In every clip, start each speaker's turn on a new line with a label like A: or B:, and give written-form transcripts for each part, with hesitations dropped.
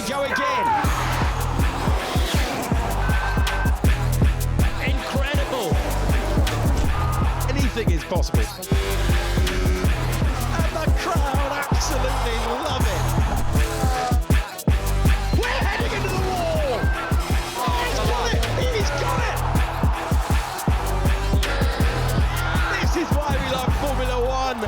A: we go again. Incredible. Anything is possible. And the crowd absolutely love it. We're heading into the wall. Oh, he's got it. He's got it. This is why we love Formula One.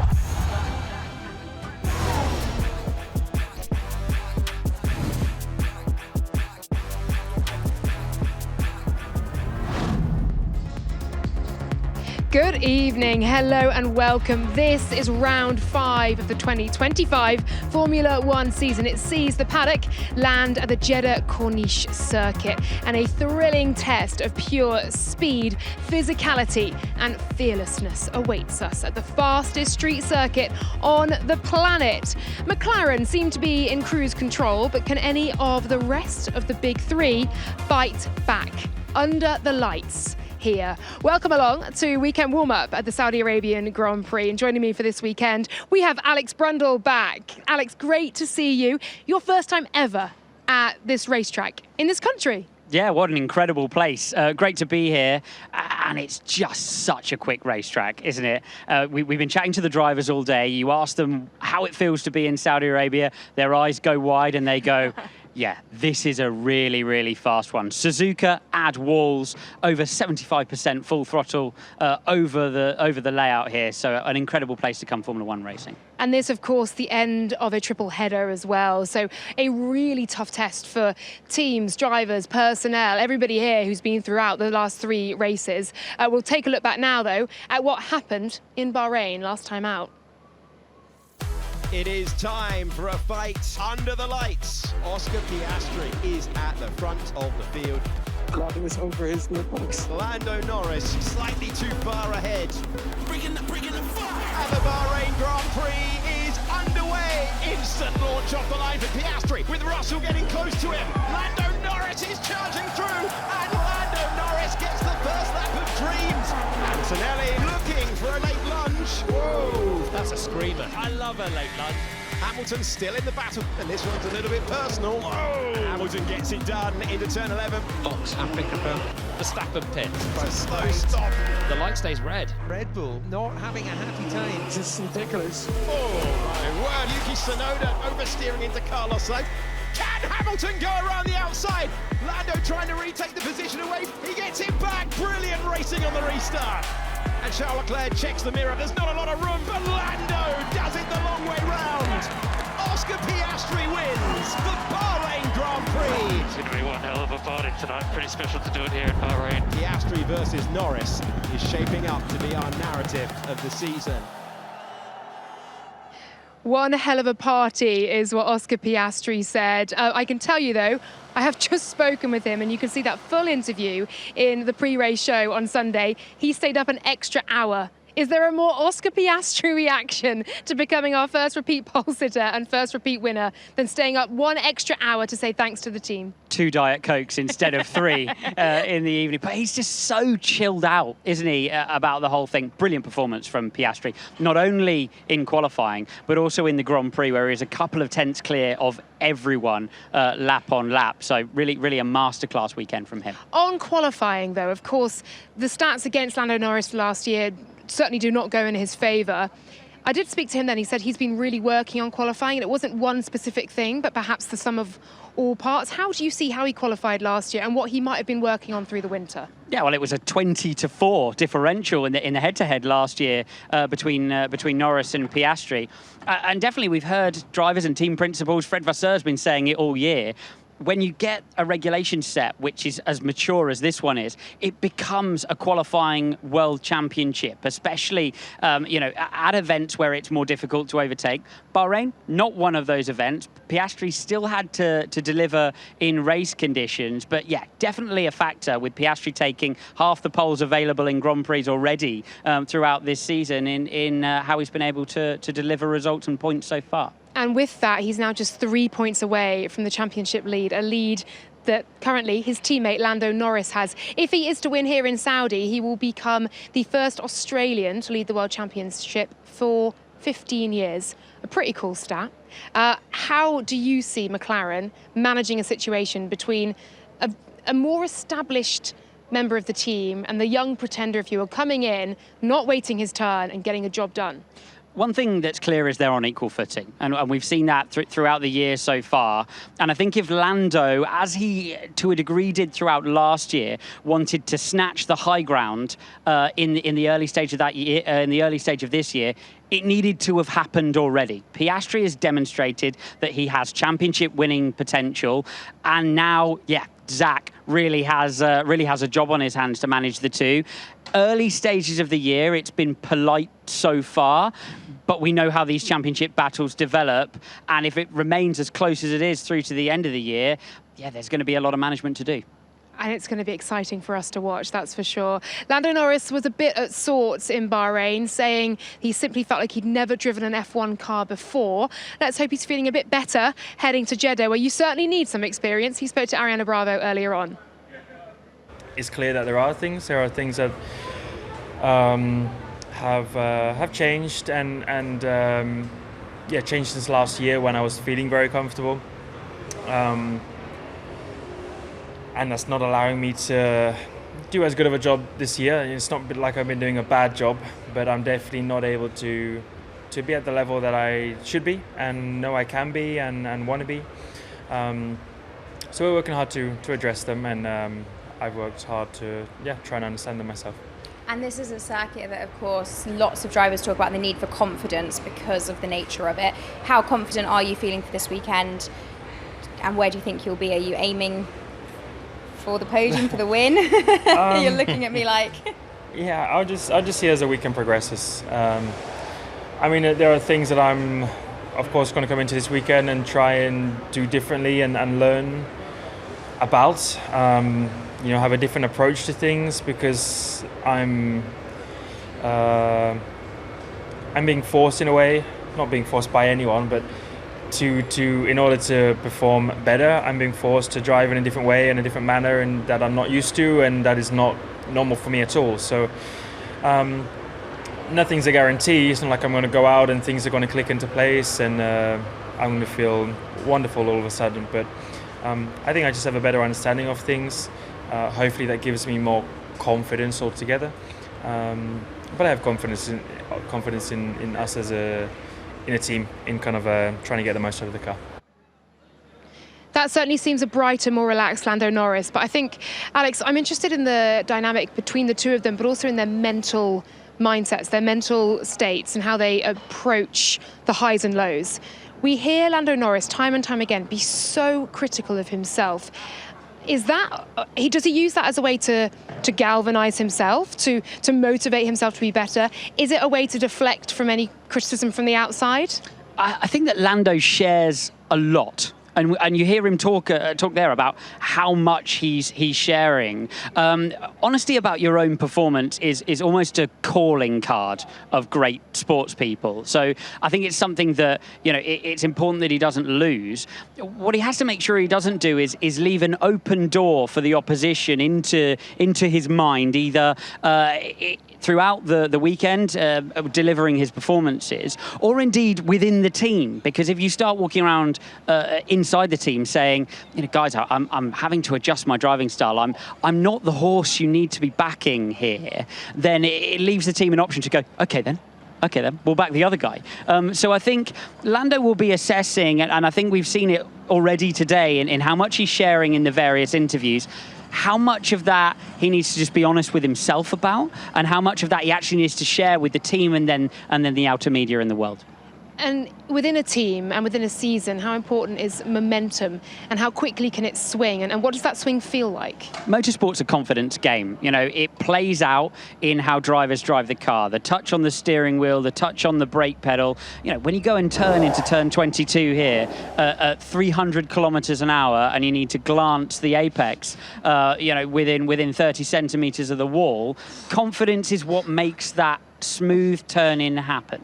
B: Good evening, hello and welcome. This is round 5 of the 2025 Formula One season. It sees the paddock land at the Jeddah Corniche circuit, and a thrilling test of pure speed, physicality and fearlessness awaits us at the fastest street circuit on the planet. McLaren seem to be in cruise control, but can any of the rest of the big three fight back? Under the lights here. Welcome along to weekend warm-up at the Saudi Arabian Grand Prix. And joining me for this weekend, we have Alex Brundle back. Alex, great to see you. Your first time ever at this racetrack in this country.
C: Yeah, what an incredible place. Great to be here. And it's just such a quick racetrack, isn't it? We've been chatting to the drivers all day. You ask them how it feels to be in Saudi Arabia. Their eyes go wide and they go, yeah, this is a really, really fast one. Suzuka add walls, over 75% full throttle over the layout here. So an incredible place to come Formula One racing.
B: And this, of course, the end of a triple header as well. So a really tough test for teams, drivers, personnel, everybody here who's been throughout the last 3 races. We'll take a look back now, though, at what happened in Bahrain last time out.
A: It is time for a fight under the lights. Oscar Piastri is at the front of the field.
D: Lando is over his notebooks.
A: Lando Norris slightly too far ahead. Bringing the fire. And the Bahrain Grand Prix is underway. Instant launch off the line for Piastri, with Russell getting close to him. Lando Norris is charging through, and Lando Norris gets the first lap of dreams. Antonelli looking for a late lunge. Whoa, that's a screamer. I love a late lunge. Hamilton's still in the battle, and this one's a little bit personal. Whoa. Hamilton gets it done into turn 11.
E: Box happy about the Verstappen pit.
A: A slow stop.
E: The light stays red.
A: Red Bull not having a happy time.
D: This is ridiculous.
A: Oh my word, Yuki Tsunoda oversteering into Carlos Sainz. Can Hamilton go around the outside? Lando trying to retake the position away. He gets it back. Brilliant racing on the restart. And Charles Leclerc checks the mirror. There's not a lot of room, but Lando does it the long way round. Oscar Piastri wins the Bahrain Grand Prix.
F: It's going to be one hell of a party tonight. Pretty special to do it here in Bahrain.
A: Piastri versus Norris is shaping up to be our narrative of the season.
B: One hell of a party is what Oscar Piastri said. I can tell you, though, I have just spoken with him, and you can see that full interview in the pre-race show on Sunday. He stayed up an extra hour. Is there a more Oscar Piastri reaction to becoming our first repeat pole sitter and first repeat winner than staying up 1 extra hour to say thanks to the team?
C: 2 Diet Cokes instead of 3 in the evening. But he's just so chilled out, isn't he, about the whole thing. Brilliant performance from Piastri, not only in qualifying, but also in the Grand Prix, where he's a couple of tenths clear of everyone lap on lap. So really, really a masterclass weekend from him.
B: On qualifying, though, of course, the stats against Lando Norris last year certainly do not go in his favour. I did speak to him then. He said he's been really working on qualifying, and it wasn't one specific thing, but perhaps the sum of all parts. How do you see how he qualified last year and what he might have been working on through the winter?
C: Yeah, well, it was a 20-4 differential in the head-to-head last year between Norris and Piastri. And definitely we've heard drivers and team principals, Fred Vasseur's been saying it all year, when you get a regulation set which is as mature as this one is, it becomes a qualifying world championship, especially at events where it's more difficult to overtake. Bahrain, not one of those events. Piastri still had to deliver in race conditions, but yeah, definitely a factor with Piastri taking half the poles available in Grand Prix already throughout this season in how he's been able to deliver results and points so far.
B: And with that, he's now just 3 points away from the championship lead, a lead that currently his teammate Lando Norris has. If he is to win here in Saudi, he will become the first Australian to lead the World Championship for 15 years. A pretty cool stat. How do you see McLaren managing a situation between a more established member of the team and the young pretender, if you will, coming in, not waiting his turn and getting a job done?
C: One thing that's clear is they're on equal footing, and we've seen that throughout the year so far. And I think if Lando, as he to a degree did throughout last year, wanted to snatch the high ground in the early stage of that year, in the early stage of this year, it needed to have happened already. Piastri has demonstrated that he has championship winning potential, and now, Zach really has a job on his hands to manage the two. Early stages of the year, it's been polite so far, but we know how these championship battles develop, and if it remains as close as it is through to the end of the year, there's going to be a lot of management to do.
B: And it's going to be exciting for us to watch, that's for sure. Lando Norris was a bit at sorts in Bahrain, saying he simply felt like he'd never driven an F1 car before. Let's hope he's feeling a bit better heading to Jeddah, where you certainly need some experience. He spoke to Ariana Bravo earlier on.
G: It's clear that there are things that have changed and changed since last year when I was feeling very comfortable. And that's not allowing me to do as good of a job this year. It's not like I've been doing a bad job, but I'm definitely not able to be at the level that I should be and know I can be and want to be. So we're working hard to address them, and I've worked hard to try and understand them myself.
H: And this is a circuit that, of course, lots of drivers talk about the need for confidence because of the nature of it. How confident are you feeling for this weekend, and where do you think you'll be? Are you aiming for the podium, for the win? You're looking at me like...
G: Yeah, I'll just see as the weekend progresses. I mean, there are things that I'm, of course, going to come into this weekend and try and do differently and learn about. Have a different approach to things, because I'm being forced in a way, not being forced by anyone, but in order to perform better, I'm being forced to drive in a different way, in a different manner, and that I'm not used to, and that is not normal for me at all. So nothing's a guarantee. It's not like I'm going to go out and things are going to click into place and I'm going to feel wonderful all of a sudden. But I think I just have a better understanding of things. Hopefully that gives me more confidence altogether. But I have confidence in us as in a team, in kind of trying to get the most out of the car.
B: That certainly seems a brighter, more relaxed Lando Norris. But I think, Alex, I'm interested in the dynamic between the two of them, but also in their mental mindsets, their mental states, and how they approach the highs and lows. We hear Lando Norris time and time again be so critical of himself. Does he use that as a way to galvanise himself, to motivate himself to be better? Is it a way to deflect from any criticism from the outside?
C: I think that Lando shares a lot. And you hear him talk there about how much he's sharing. Honesty about your own performance is almost a calling card of great sports people. So I think it's something that, it's important that he doesn't lose. What he has to make sure he doesn't do is leave an open door for the opposition into his mind, either throughout the weekend, delivering his performances, or indeed within the team. Because if you start walking around inside the team saying, guys, I'm having to adjust my driving style, I'm not the horse you need to be backing here, then it leaves the team an option to go, okay then, we'll back the other guy. So I think Lando will be assessing, and I think we've seen it already today in how much he's sharing in the various interviews, how much of that he needs to just be honest with himself about, and how much of that he actually needs to share with the team and then the outer media in the world.
B: And within a team and within a season, how important is momentum, and how quickly can it swing, and what does that swing feel like?
C: Motorsport's a confidence game. It plays out in how drivers drive the car. The touch on the steering wheel, the touch on the brake pedal. When you go and turn into turn 22 here at 300 kilometers an hour, and you need to glance the apex, within 30 centimeters of the wall, confidence is what makes that smooth turn-in happen.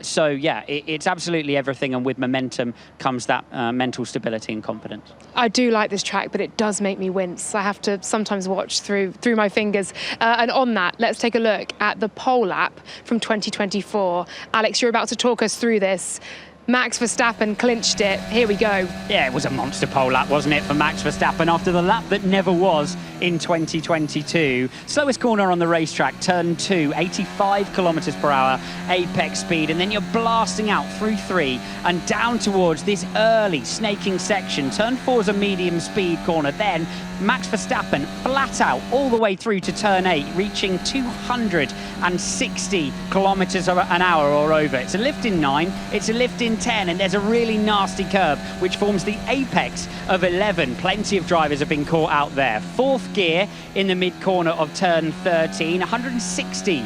C: So yeah, it's absolutely everything, and with momentum comes that mental stability and confidence.
B: I do like this track, but it does make me wince. I have to sometimes watch through my fingers. And on that, let's take a look at the pole lap from 2024. Alex, you're about to talk us through this. Max Verstappen clinched it. Here we go.
C: Yeah, it was a monster pole lap, wasn't it, for Max Verstappen after the lap that never was in 2022. Slowest corner on the racetrack, turn 2, 85 kilometers per hour, apex speed, and then you're blasting out through 3 and down towards this early snaking section. Turn 4 is a medium speed corner. Then Max Verstappen flat out all the way through to turn 8, reaching 260 kilometers an hour or over. It's a lift in 9, it's a lift in 10, and there's a really nasty curve which forms the apex of 11. Plenty of drivers have been caught out there. 4th gear in the mid corner of turn 13, 160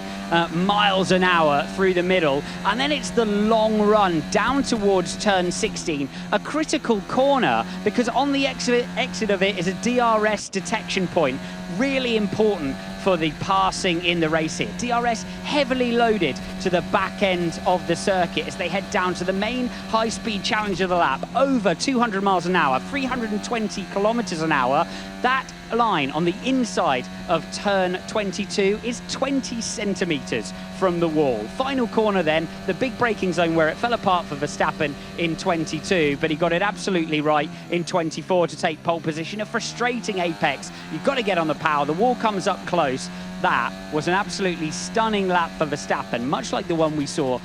C: miles an hour through the middle, and then it's the long run down towards turn 16, a critical corner because on the exit of it is a DRS detection point, really important for the passing in the race here. DRS heavily loaded to the back end of the circuit as they head down to the main high-speed challenge of the lap, over 200 miles an hour, 320 kilometers an hour. That line on the inside of turn 22 is 20 centimeters from the wall. Final corner then, the big braking zone where it fell apart for Verstappen in 22, but he got it absolutely right in 24 to take pole position. A frustrating apex. You've got to get on the power. The wall comes up close. That was an absolutely stunning lap for Verstappen, much like the one we saw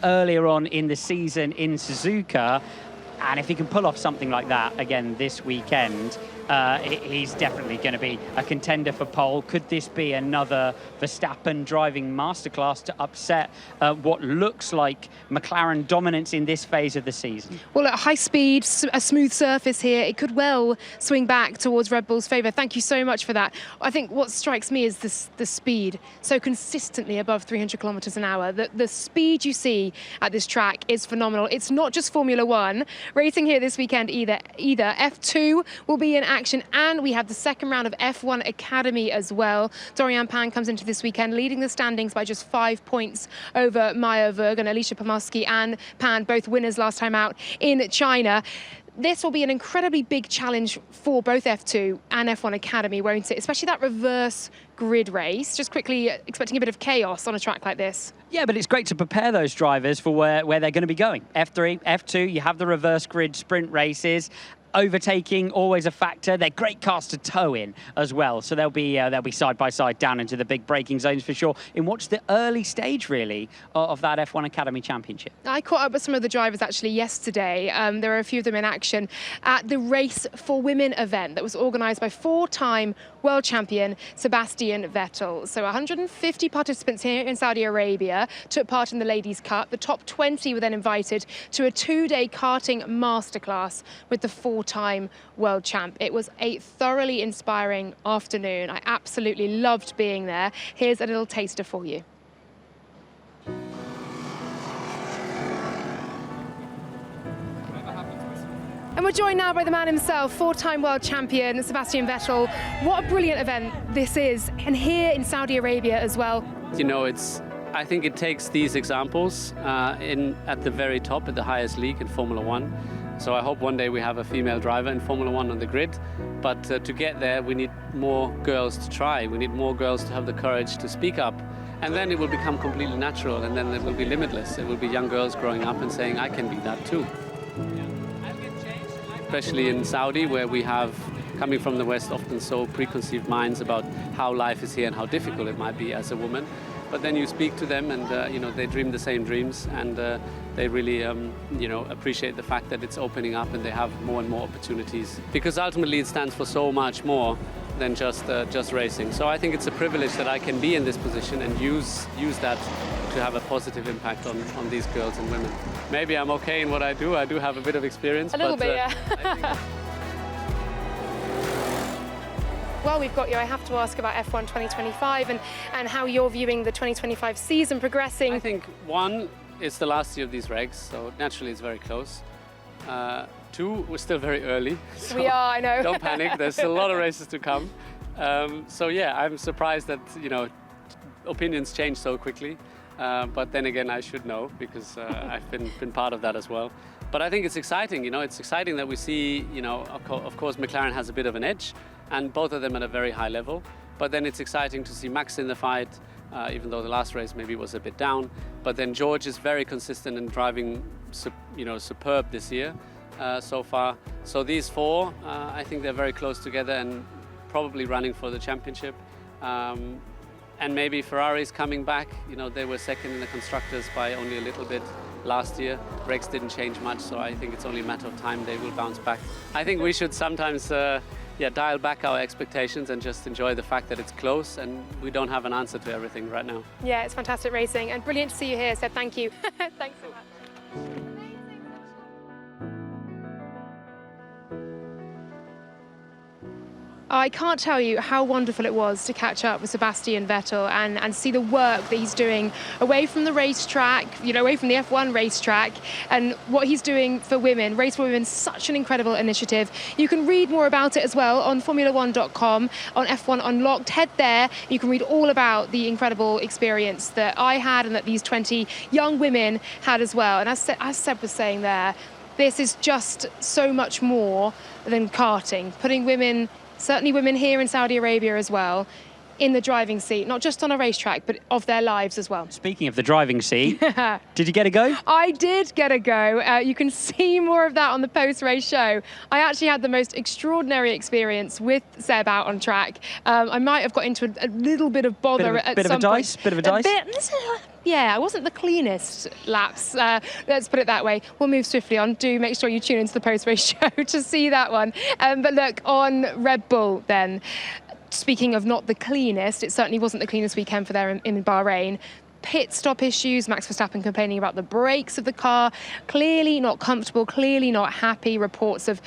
C: earlier on in the season in Suzuka. And if he can pull off something like that again this weekend, he's definitely going to be a contender for pole. Could this be another Verstappen driving masterclass to upset what looks like McLaren dominance in this phase of the season?
B: Well, at high speed, a smooth surface here, it could well swing back towards Red Bull's favour. Thank you so much for that. I think what strikes me is the speed, so consistently above 300 kilometres an hour. The speed you see at this track is phenomenal. It's not just Formula One racing here this weekend either. F2 will be in action, and we have the second round of F1 Academy as well. Dorian Pan comes into this weekend leading the standings by just 5 points over Maya Verg and Alicia Pomorsky and Pan, both winners last time out in China. This will be an incredibly big challenge for both F2 and F1 Academy, won't it? Especially that reverse grid race. Just quickly expecting a bit of chaos on a track like this.
C: Yeah, but it's great to prepare those drivers for where they're going to be going. F3, F2, you have the reverse grid sprint races. Overtaking always a factor. They're great cars to tow in as well, so they'll be side by side down into the big braking zones for sure in what's the early stage really of that F1 Academy Championship.
B: I caught up with some of the drivers actually yesterday. There are a few of them in action at the Race for Women event that was organised by 4-time world champion Sebastian Vettel. So 150 participants here in Saudi Arabia took part in the Ladies' Cup. The top 20 were then invited to a 2-day karting masterclass with the 4-time world champ. It was a thoroughly inspiring afternoon. I absolutely loved being there. Here's a little taster for you. And we're joined now by the man himself, 4-time world champion Sebastian Vettel. What a brilliant event this is, and here in Saudi Arabia as well.
I: You know, I think it takes these examples at the very top, at the highest league in Formula One. So I hope one day we have a female driver in Formula One on the grid. But to get there, we need more girls to try. We need more girls to have the courage to speak up. And then it will become completely natural, and then it will be limitless. It will be young girls growing up and saying, I can be that too. Especially in Saudi, where we have, coming from the West, often so preconceived minds about how life is here and how difficult it might be as a woman. But then you speak to them, and they dream the same dreams, and they really appreciate the fact that it's opening up and they have more and more opportunities. Because ultimately it stands for so much more than just racing. So I think it's a privilege that I can be in this position and use that to have a positive impact on these girls and women. Maybe I'm okay in what I do. I do have a bit of experience.
B: A little bit, yeah. While we've got you, I have to ask about F1 2025 and how you're viewing the 2025 season progressing.
I: I think 1, it's the last year of these regs, so naturally it's very close. 2, we're still very early. So
B: we are, I know.
I: Don't panic, there's a lot of races to come. So yeah, I'm surprised that, opinions change so quickly. But then again, I should know because I've been part of that as well. But I think it's exciting. It's exciting that we see. Of course, McLaren has a bit of an edge, and both of them at a very high level. But then it's exciting to see Max in the fight, even though the last race maybe was a bit down. But then George is very consistent in driving, superb this year so far. So these four, I think they're very close together and probably running for the championship. And maybe Ferrari's coming back. They were second in the constructors by only a little bit last year. Brakes didn't change much, so I think it's only a matter of time they will bounce back. I think we should sometimes dial back our expectations and just enjoy the fact that it's close and we don't have an answer to everything right now.
B: Yeah, it's fantastic racing and brilliant to see you here, Seb. Thank you. Thanks so much. I can't tell you how wonderful it was to catch up with Sebastian Vettel and see the work that he's doing away from the racetrack, away from the F1 racetrack, and what he's doing for women. Race for Women, such an incredible initiative. You can read more about it as well on Formula1.com, on F1 Unlocked. Head there, you can read all about the incredible experience that I had and that these 20 young women had as well. And as Seb was saying there, this is just so much more than karting, putting women, certainly women here in Saudi Arabia as well, in the driving seat, not just on a racetrack, but of their lives as well.
C: Speaking of the driving seat, did you get a go?
B: I did get a go. You can see more of that on the post-race show. I actually had the most extraordinary experience with Seb out on track. I might have got into a little bit of bother at some point.
C: Bit of a dice?
B: Yeah, I wasn't the cleanest laps. Let's put it that way. We'll move swiftly on. Do make sure you tune into the post-race show to see that one. But look, on Red Bull then, speaking of not the cleanest, it certainly wasn't the cleanest weekend for them in Bahrain. Pit stop issues, Max Verstappen complaining about the brakes of the car, clearly not comfortable, clearly not happy. Reports of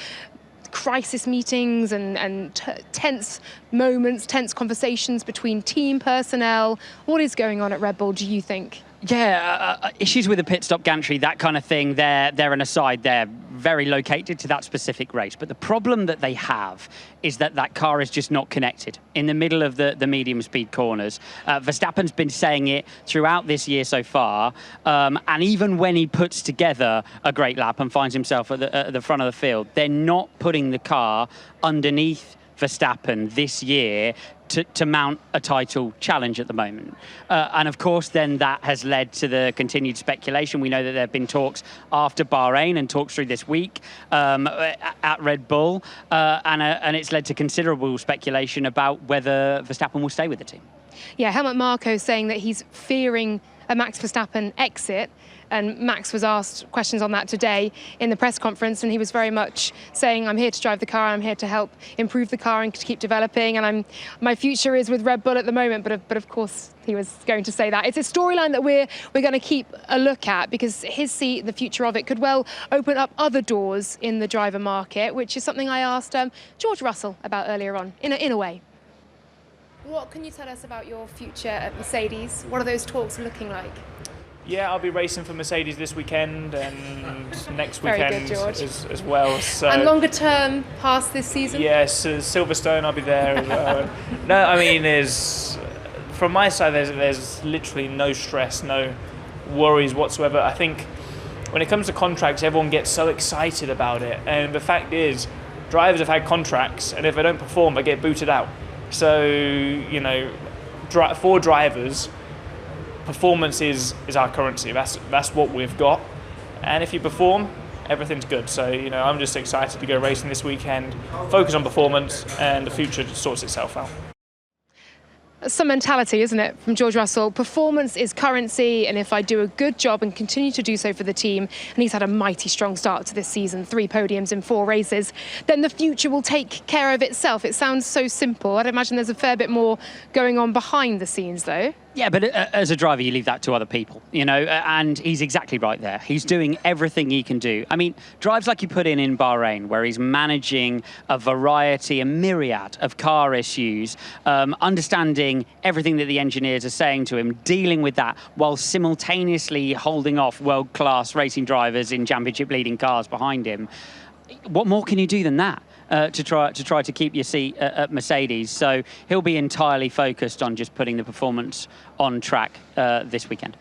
B: crisis meetings and tense moments, tense conversations between team personnel. What is going on at Red Bull, do you think?
C: Yeah, issues with the pit stop gantry, that kind of thing, they're an aside. They're very located to that specific race. But the problem that they have is that car is just not connected in the middle of the medium speed corners. Verstappen's been saying it throughout this year so far. And even when he puts together a great lap and finds himself at the front of the field, they're not putting the car underneath Verstappen this year to mount a title challenge at the moment. And of course, then that has led to the continued speculation. We know that there have been talks after Bahrain and talks through this week at Red Bull. And it's led to considerable speculation about whether Verstappen will stay with the team.
B: Yeah, Helmut Marko saying that he's fearing a Max Verstappen exit. And Max was asked questions on that today in the press conference, and he was very much saying, I'm here to drive the car, I'm here to help improve the car and to keep developing, and my future is with Red Bull at the moment. But of course, he was going to say that. It's a storyline that we're going to keep a look at, because his seat, the future of it, could well open up other doors in the driver market, which is something I asked George Russell about earlier on, in a way. What can you tell us about your future at Mercedes? What are those talks looking like?
J: Yeah, I'll be racing for Mercedes this weekend and next weekend as well. So.
B: And longer term, past this season?
J: Yes, Silverstone, I'll be there as well. No, I mean, from my side, there's literally no stress, no worries whatsoever. I think when it comes to contracts, everyone gets so excited about it. And the fact is, drivers have had contracts, and if they don't perform, they get booted out. So, for drivers, performance is our currency. That's what we've got, and if you perform, everything's good. So I'm just excited to go racing this weekend, focus on performance, and the future sorts itself out.
B: Some mentality, isn't it, from George Russell? Performance is currency, and if I do a good job and continue to do so for the team, and he's had a mighty strong start to this season, 3 podiums in 4 races, then the future will take care of itself. It sounds so simple. I'd imagine there's a fair bit more going on behind the scenes, though.
C: Yeah, but as a driver, you leave that to other people, and he's exactly right there. He's doing everything he can do. I mean, drives like he put in Bahrain, where he's managing a variety, a myriad of car issues, understanding everything that the engineers are saying to him, dealing with that while simultaneously holding off world-class racing drivers in championship-leading cars behind him. What more can you do than that? to try to keep your seat at Mercedes. So he'll be entirely focused on just putting the performance on track this weekend.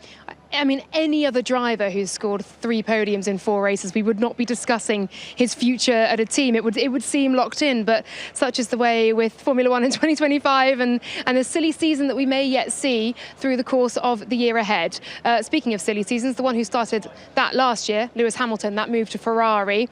B: I mean, any other driver who's scored 3 podiums in 4 races, we would not be discussing his future at a team. It would seem locked in, but such is the way with Formula One in 2025 and a silly season that we may yet see through the course of the year ahead. Speaking of silly seasons, the one who started that last year, Lewis Hamilton, that move to Ferrari.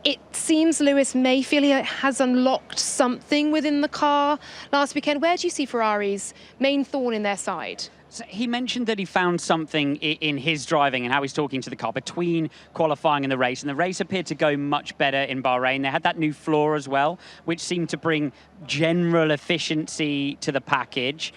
B: It seems Lewis may feel he has unlocked something within the car last weekend. Where do you see Ferrari's main thorn in their side?
C: So he mentioned that he found something in his driving and how he's talking to the car between qualifying and the race appeared to go much better in Bahrain. They had that new floor as well, which seemed to bring general efficiency to the package.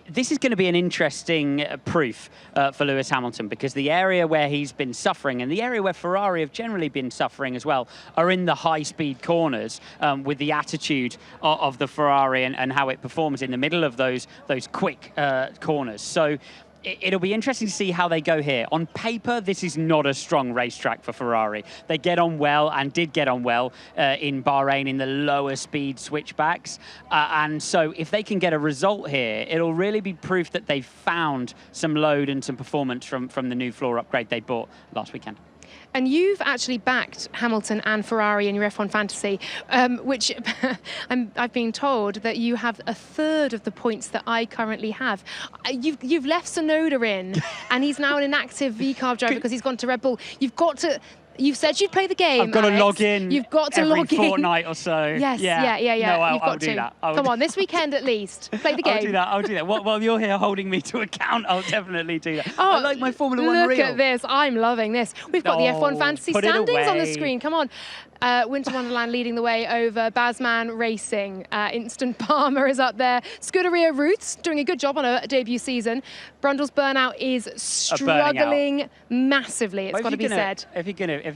C: This is going to be an interesting proof for Lewis Hamilton, because the area where he's been suffering and the area where Ferrari have generally been suffering as well are in the high-speed corners with the attitude of the Ferrari and how it performs in the middle of those quick corners. So it'll be interesting to see how they go here. On paper, this is not a strong racetrack for Ferrari. They get on well and did get on well in Bahrain in the lower speed switchbacks. And so if they can get a result here, it'll really be proof that they've found some load and some performance from the new floor upgrade they bought last weekend.
B: And you've actually backed Hamilton and Ferrari in your F1 fantasy, which I've been told that you have a third of the points that I currently have. You've left Sonoda in, and he's now an inactive V-carb driver because he's gone to Red Bull. You've said you'd play the game.
C: I've got to log in.
B: You've got to
C: every
B: log in.
C: fortnight or so.
B: Yes, yeah.
C: No,
B: I'll
C: do that.
B: Come on, this weekend at least. Play the game.
C: I'll do that. While you're here holding me to account, I'll definitely do that. I like my Formula One reel.
B: Look at this. I'm loving this. We've got the F1 fantasy standings on the screen. Come on. Winter Wonderland leading the way over Bazman Racing. Instant Palmer is up there. Scuderia Roots doing a good job on a debut season. Brundle's Burnout is struggling massively, it's got to be said.
C: If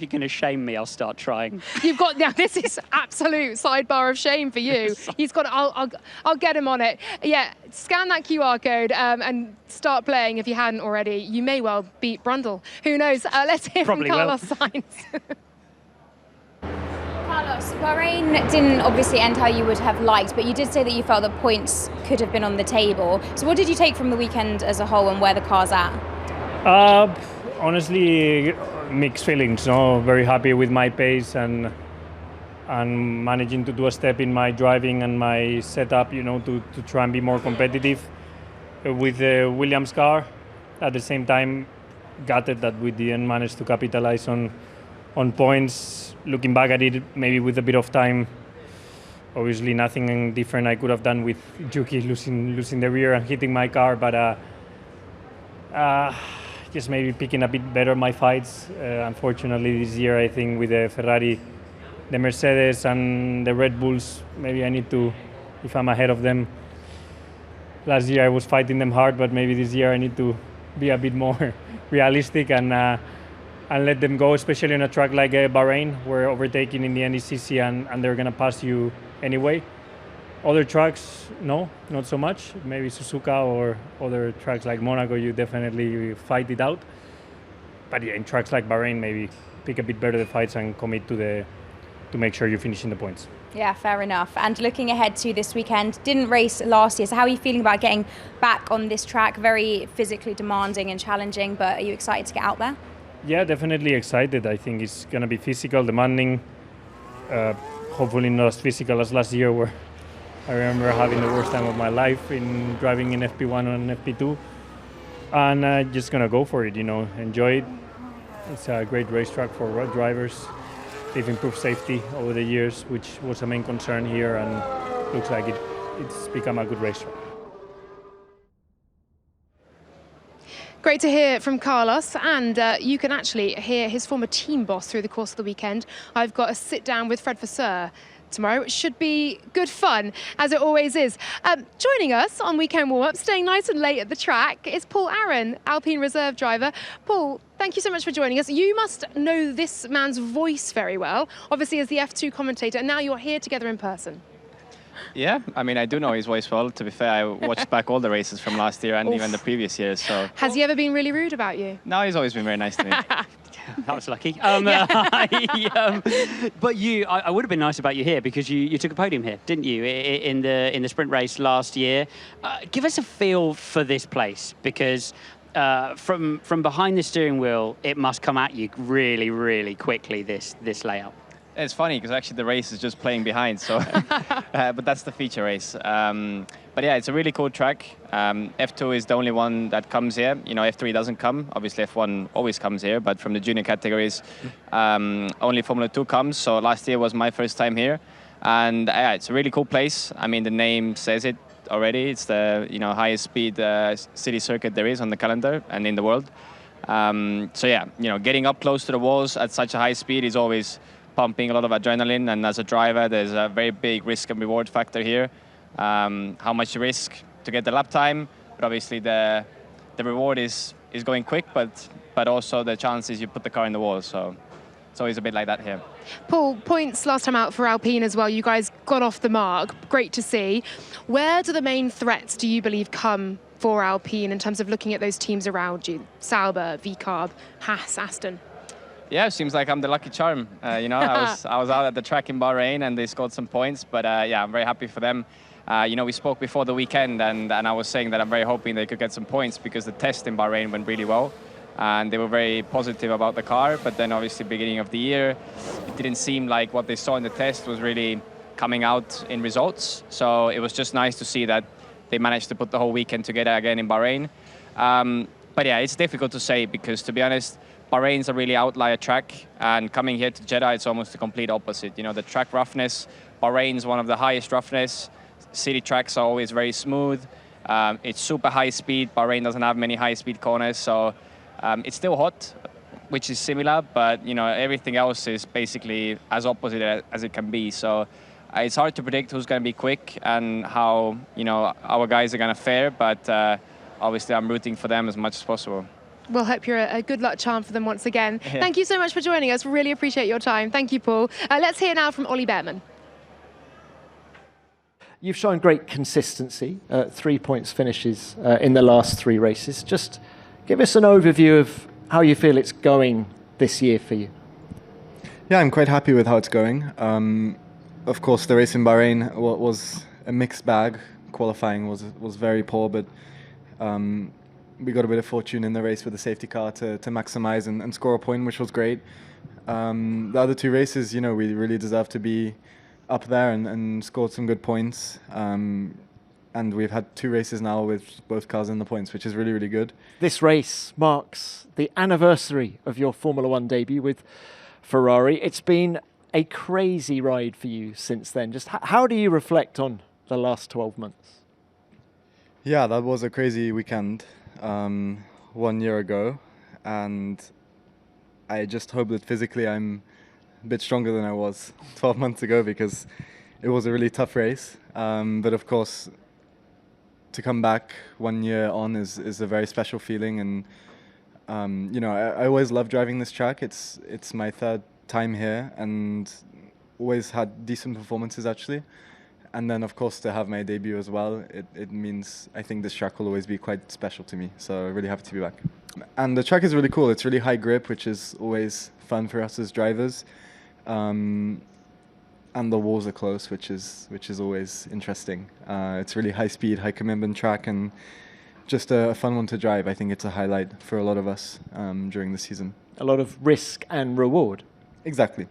C: you're gonna shame me, I'll start trying.
B: You've got, now this is absolute sidebar of shame for you. He's got, I'll get him on it. Yeah, scan that QR code and start playing if you hadn't already. You may well beat Brundle. Who knows? Let's hear from Carlos Sainz.
H: Carlos, Bahrain didn't obviously end how you would have liked, but you did say that you felt that points could have been on the table. So what did you take from the weekend as a whole and where the car's at?
K: Honestly, mixed feelings. No, very happy with my pace and managing to do a step in my driving and my setup, you know, to try and be more competitive with the Williams car. At the same time, gutted that we didn't manage to capitalize on points. Looking back at it, maybe with a bit of time, obviously nothing different I could have done with Yuki losing the rear and hitting my car, but just maybe picking a bit better my fights. Unfortunately this year, I think with the Ferrari, the Mercedes and the Red Bulls, maybe I need to, if I'm ahead of them. Last year I was fighting them hard, but maybe this year I need to be a bit more realistic and let them go, especially on a track like Bahrain, where overtaking in the end is easy and they're going to pass you anyway. Other tracks, no, not so much. Maybe Suzuka or other tracks like Monaco, you definitely fight it out. But yeah, in tracks like Bahrain, maybe pick a bit better the fights and commit to make sure you're finishing the points.
H: Yeah, fair enough. And looking ahead to this weekend, didn't race last year, so how are you feeling about getting back on this track? Very physically demanding and challenging, but are you excited to get out there?
K: Yeah, definitely excited. I think it's going to be physical, demanding, hopefully not as physical as last year, where I remember having the worst time of my life in driving in FP1 and FP2. And just going to go for it, you know, enjoy it. It's a great racetrack for drivers. They've improved safety over the years, which was a main concern here, and looks like it's become a good racetrack.
B: Great to hear from Carlos, and you can actually hear his former team boss through the course of the weekend. I've got a sit down with Fred Vasseur tomorrow. It should be good fun, as it always is. Joining us on weekend warm-up, staying nice and late at the track, is Paul Aaron, Alpine reserve driver. Paul, thank you so much for joining us. You must know this man's voice very well, obviously as the F2 commentator, and now you're here together in person.
L: Yeah, I mean, I do know his voice well. To be fair, I watched back all the races from last year and
B: Oof.
L: even the previous years. So
B: Has he ever been really rude about you?
L: no, he's always been very nice to me.
C: That was lucky. But I would have been nice about you here because you took a podium here, didn't you, in the sprint race last year? Give us a feel for this place, because from behind the steering wheel, it must come at you really, really quickly, this layout.
L: It's funny because actually the race is just playing behind, so but that's the feature race. But yeah, it's a really cool track. F2 is the only one that comes here. You know, F3 doesn't come. Obviously, F1 always comes here, but from the junior categories, only Formula 2 comes. So last year was my first time here, and yeah, it's a really cool place. I mean, the name says it already. It's the highest speed city circuit there is on the calendar and in the world. So yeah, getting up close to the walls at such a high speed is always pumping a lot of adrenaline, and as a driver there's a very big risk and reward factor here. How much you risk to get the lap time, but obviously the reward is going quick, but also the chances you put the car in the wall, so it's always a bit like that here.
B: Paul, points last time out for Alpine as well. You guys got off the mark, great to see. Where do the main threats, do you believe, come for Alpine in terms of looking at those teams around you? Sauber, VCarb, Haas, Aston?
L: Yeah, it seems like I'm the lucky charm. I was out at the track in Bahrain and they scored some points, but yeah, I'm very happy for them. We spoke before the weekend and I was saying that I'm very hoping they could get some points because the test in Bahrain went really well and they were very positive about the car, but then obviously beginning of the year, it didn't seem like what they saw in the test was really coming out in results. So it was just nice to see that they managed to put the whole weekend together again in Bahrain. But yeah, it's difficult to say because, to be honest, Bahrain's a really outlier track, and coming here to Jeddah, it's almost the complete opposite. The track roughness, Bahrain's one of the highest roughness. City tracks are always very smooth. It's super high speed. Bahrain doesn't have many high speed corners, so it's still hot, which is similar, but everything else is basically as opposite as it can be. So it's hard to predict who's going to be quick and how our guys are going to fare, but obviously I'm rooting for them as much as possible.
B: We'll hope you're a good luck charm for them once again. Yeah. Thank you so much for joining us. Really appreciate your time. Thank you, Paul. Let's hear now from Ollie Behrman.
M: You've shown great consistency, 3 points finishes in the last 3 races. Just give us an overview of how you feel it's going this year for you.
N: Yeah, I'm quite happy with how it's going. Of course, the race in Bahrain was a mixed bag. Qualifying was very poor, but we got a bit of fortune in the race with the safety car to maximize and score a point, which was great. The other 2 races, we really deserve to be up there and scored some good points. And we've had 2 races now with both cars in the points, which is really, really good.
M: This race marks the anniversary of your Formula One debut with Ferrari. It's been a crazy ride for you since then. Just how do you reflect on the last 12 months?
N: Yeah, that was a crazy weekend 1 year ago, and I just hope that physically I'm a bit stronger than I was 12 months ago, because it was a really tough race. But of course, to come back 1 year on is a very special feeling, and I always love driving this track. It's my 3rd time here, and always had decent performances actually. And then, of course, to have my debut as well, it means I think this track will always be quite special to me. So really happy to be back. And the track is really cool. It's really high grip, which is always fun for us as drivers. And the walls are close, which is always interesting. It's really high speed, high commitment track, and just a fun one to drive. I think it's a highlight for a lot of us during the season.
M: A lot of risk and reward.
N: Exactly.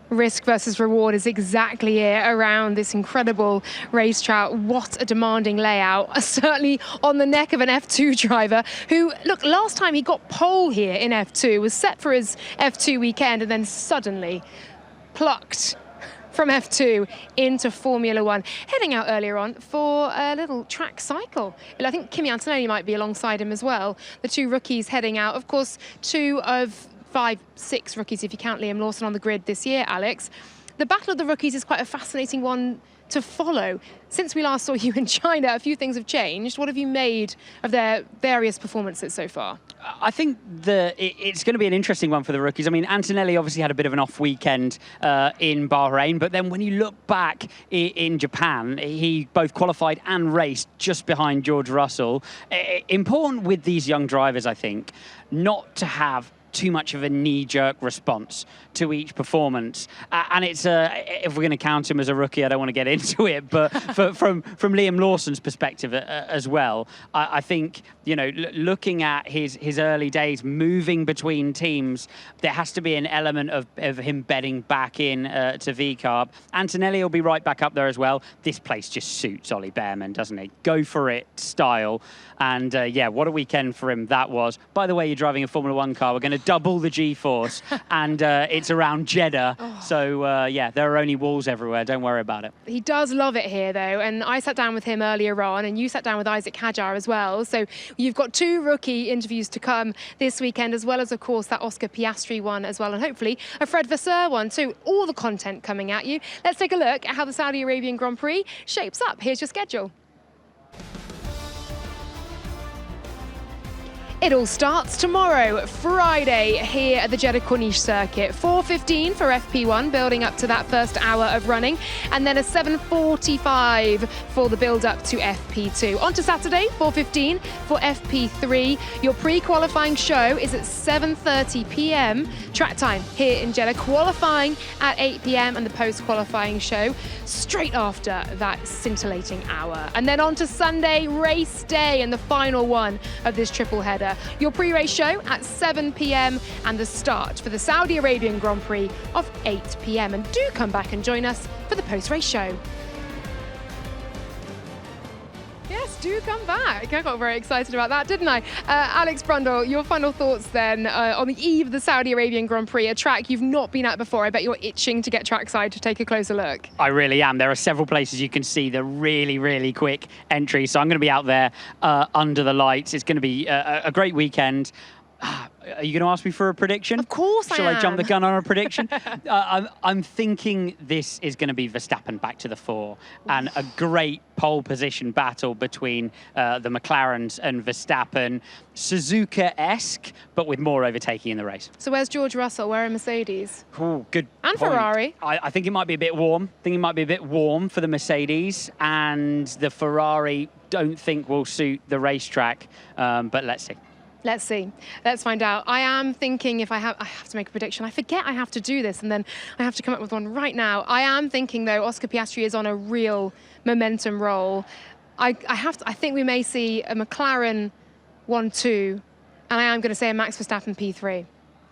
B: Risk versus reward is exactly it around this incredible racetrack. What a demanding layout, certainly on the neck of an F2 driver who, look, last time he got pole here in F2, was set for his F2 weekend and then suddenly plucked from F2 into Formula One, heading out earlier on for a little track cycle. I think Kimi Antonelli might be alongside him as well. The 2 rookies heading out, of course, 2 of 6 rookies if you count Liam Lawson on the grid this year, Alex. The battle of the rookies is quite a fascinating one to follow. Since we last saw you in China, a few things have changed. What have you made of their various performances so far?
C: I think it's going to be an interesting one for the rookies. I mean, Antonelli obviously had a bit of an off weekend in Bahrain, but then when you look back in Japan, he both qualified and raced just behind George Russell. Important with these young drivers, I think, not to have too much of a knee-jerk response to each performance, and it's if we're going to count him as a rookie, I don't want to get into it, but from Liam Lawson's perspective as well, I think, you know, looking at his early days moving between teams, there has to be an element of him bedding back in to VCARB. Antonelli will be right back up there as well. This place just suits Ollie Behrman, doesn't it? Go for it style, and yeah, what a weekend for him that was. By the way, you're driving a Formula One car. We're going to double the G-force, and it's around Jeddah. Oh. So yeah, there are only walls everywhere. Don't worry about it.
B: He does love it here, though, and I sat down with him earlier on, and you sat down with Isaac Hadjar as well. So you've got 2 rookie interviews to come this weekend, as well as, of course, that Oscar Piastri one as well, and hopefully a Fred Vasseur one. So all the content coming at you. Let's take a look at how the Saudi Arabian Grand Prix shapes up. Here's your schedule. It all starts tomorrow, Friday, here at the Jeddah Corniche circuit. 4:15 for FP1, building up to that first hour of running, and then a 7:45 for the build-up to FP2. On to Saturday, 4:15 for FP3. Your pre-qualifying show is at 7:30 p.m. track time here in Jeddah. Qualifying at 8 p.m. and the post-qualifying show straight after that scintillating hour. And then on to Sunday, race day, and the final one of this triple header. Your pre-race show at 7 p.m. and the start for the Saudi Arabian Grand Prix of 8 p.m. And do come back and join us for the post-race show. Yes, do come back. I got very excited about that, didn't I? Alex Brundle, your final thoughts then on the eve of the Saudi Arabian Grand Prix, a track you've not been at before. I bet you're itching to get trackside to take a closer look. I really am. There are several places you can see the really, really quick entry. So I'm going to be out there under the lights. It's going to be a great weekend. Are you going to ask me for a prediction? Of course I am. Shall I jump the gun on a prediction? I'm thinking this is going to be Verstappen back to the fore, and a great pole position battle between the McLarens and Verstappen. Suzuka-esque, but with more overtaking in the race. So where's George Russell? Where are Mercedes? Oh, good And point. Ferrari. I think it might be a bit warm. For the Mercedes, and the Ferrari don't think will suit the racetrack, but let's see. Let's see. Let's find out. I am thinking I have to make a prediction. I forget I have to do this, and then I have to come up with one right now. I am thinking, though, Oscar Piastri is on a real momentum roll. I think we may see a McLaren 1-2, and I am going to say a Max Verstappen P3.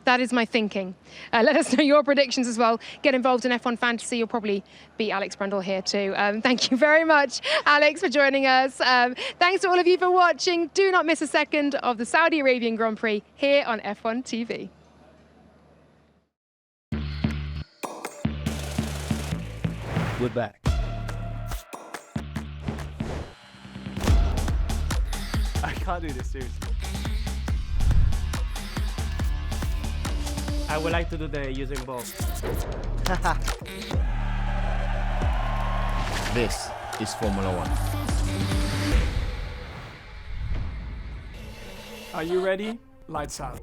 B: That is my thinking. Let us know your predictions as well. Get involved in F1 Fantasy. You'll probably beat Alex Brundle here too. Thank you very much, Alex, for joining us. Thanks to all of you for watching. Do not miss a second of the Saudi Arabian Grand Prix here on F1 TV.
O: We're back. I can't do this, seriously. I would like to do the using ball.
P: This is Formula One.
D: Are you ready? Lights out.